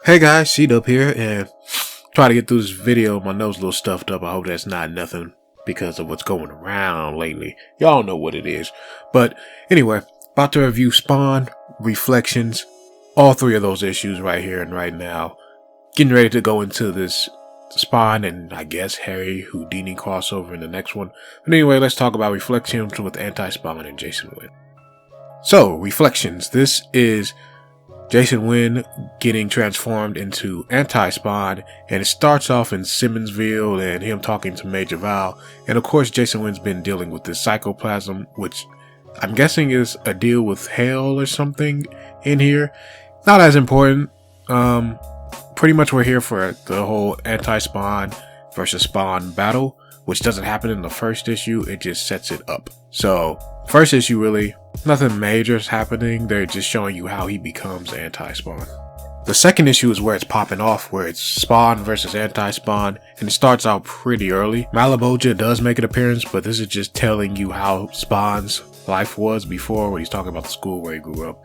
Hey guys, C-Dub here, and try to get through this video. My nose a little stuffed up. I hope that's not nothing because of what's going around lately. Y'all know what it is. But anyway, about to review Spawn, Reflections, all three of those issues right here and right now. Getting ready to go into this Spawn and I guess Harry Houdini crossover in the next one. But anyway, let's talk about Reflections with Anti-Spawn and Jason Wynn. So, Reflections. This is Jason Wynn getting transformed into Anti-Spawn, and it starts off in Simmonsville and him talking to Major Val. And of course, Jason Wynn's been dealing with this psychoplasm, which I'm guessing is a deal with Hell or something in here. Not as important. Pretty much we're here for the whole Anti-Spawn versus Spawn battle, which doesn't happen in the first issue. It just sets it up. So, first issue really, nothing major is happening. They're just showing you how he becomes Anti-Spawn. The second issue is where it's popping off, where it's Spawn versus Anti-Spawn, and it starts out pretty early. Malebolgia does make an appearance, but this is just telling you how Spawn's life was before, when he's talking about the school where he grew up.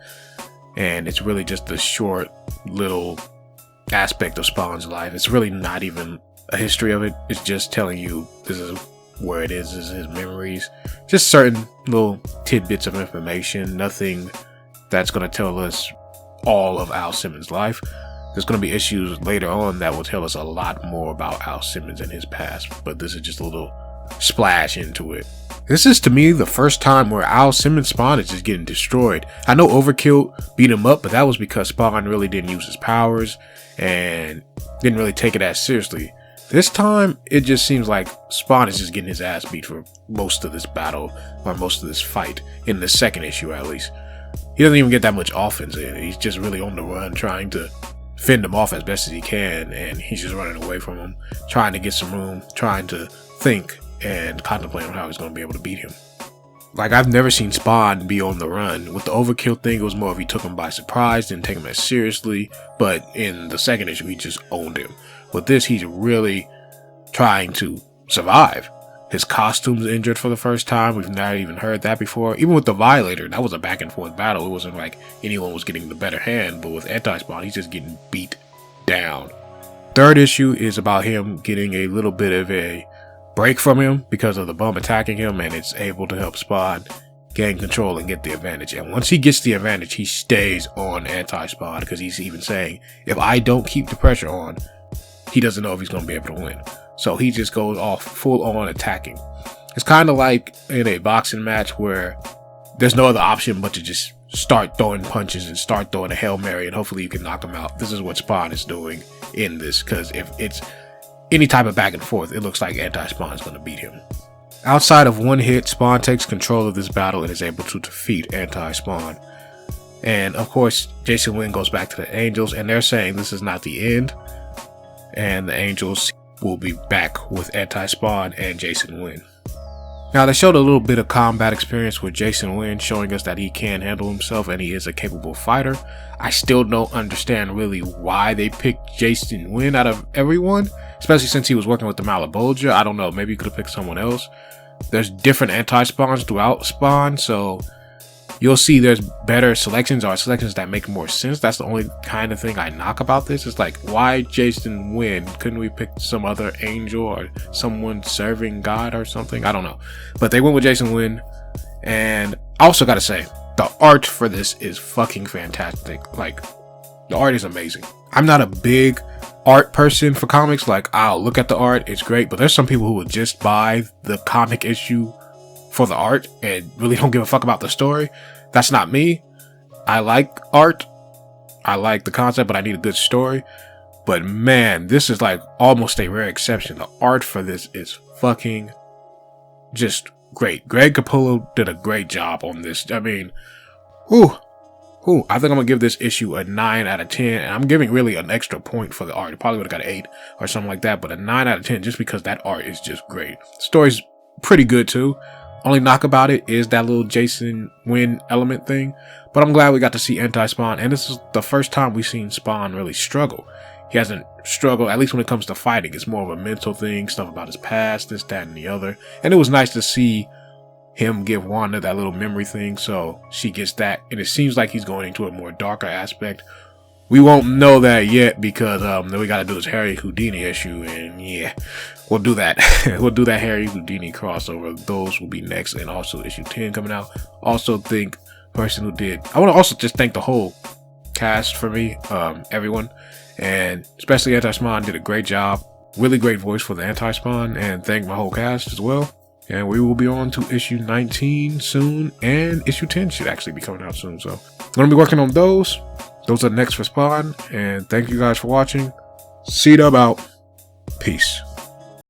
And it's really just a short little aspect of Spawn's life. It's really not even a history of it. It's just telling you this is where it is his memories. Just certain little tidbits of information. Nothing that's going to tell us all of Al Simmons' life. There's going to be issues later on that will tell us a lot more about Al Simmons and his past, but this is just a little splash into it. This is, to me, the first time where Al Simmons' Spawn is just getting destroyed. I know Overkill beat him up, but that was because Spawn really didn't use his powers and didn't really take it as seriously. This time, it just seems like Spawn is just getting his ass beat for most of this battle, or most of this fight, in the second issue at least. He doesn't even get that much offense in. He's just really on the run, trying to fend him off as best as he can, and he's just running away from him, trying to get some room, trying to think and contemplate on how he's going to be able to beat him. Like, I've never seen Spawn be on the run. With the Overkill thing, it was more of he took him by surprise, didn't take him as seriously, but in the second issue, he just owned him. With this, he's really trying to survive. His costume's injured for the first time. We've not even heard that before. Even with the Violator, that was a back and forth battle. It wasn't like anyone was getting the better hand, but with Anti-Spawn, he's just getting beat down. Third issue is about him getting a little bit of a break from him because of the bum attacking him, and it's able to help Spawn gain control and get the advantage. And once he gets the advantage, he stays on Anti-Spawn, because he's even saying, if I don't keep the pressure on, he doesn't know if he's going to be able to win. So he just goes off full on attacking. It's kind of like in a boxing match where there's no other option but to just start throwing punches and start throwing a Hail Mary, and hopefully you can knock him out. This is what Spawn is doing in this, because if it's any type of back and forth, it looks like Anti-Spawn is going to beat him. Outside of one hit, Spawn takes control of this battle and is able to defeat Anti-Spawn. And of course, Jason Wynn goes back to the Angels, and they're saying this is not the end, and the Angels will be back with Anti-Spawn and Jason Wynn. Now, they showed a little bit of combat experience with Jason Wynn, showing us that he can handle himself and he is a capable fighter. I still don't understand really why they picked Jason Wynn out of everyone, especially since he was working with the Malebolgia. I don't know, maybe you could have picked someone else. There's different Anti-Spawns throughout Spawn, so you'll see there's better selections, or selections that make more sense. That's the only kind of thing I knock about this. It's like, why Jason Wynn? Couldn't we pick some other angel or someone serving God or something? I don't know. But they went with Jason Wynn. And I also gotta say, the art for this is fucking fantastic. Like, the art is amazing. I'm not a big art person for comics. Like, I'll look at the art, it's great. But there's some people who would just buy the comic issue for the art and really don't give a fuck about the story. That's not me. I like art, I like the concept, but I need a good story. But man, this is like almost a rare exception. The art for this is fucking just great. Greg Capullo did a great job on this. I mean, I think I'm gonna give this issue a 9 out of 10, and I'm giving really an extra point for the art. It probably would have got an 8 or something like that, but a 9 out of 10 just because that art is just great. The story's pretty good too. Only knock about it is that little Jason Wynn element thing. But I'm glad we got to see Anti-Spawn. And this is the first time we've seen Spawn really struggle. He hasn't struggled, at least when it comes to fighting. It's more of a mental thing, stuff about his past, this, that, and the other. And it was nice to see him give Wanda that little memory thing, so she gets that. And it seems like he's going into a more darker aspect we won't know that yet because then we got to do this Harry Houdini issue, and yeah, we'll do that. We'll do that Harry Houdini crossover. Those will be next, and also issue 10 coming out. Also, thank person who did. I want to also just thank the whole cast for me, everyone, and especially Anti-Spawn did a great job. Really great voice for the Anti-Spawn, and thank my whole cast as well. And we will be on to issue 19 soon, and issue 10 should actually be coming out soon. So I'm gonna be working on those. Those are next for Spawn, and thank you guys for watching. C-Dub out. Peace.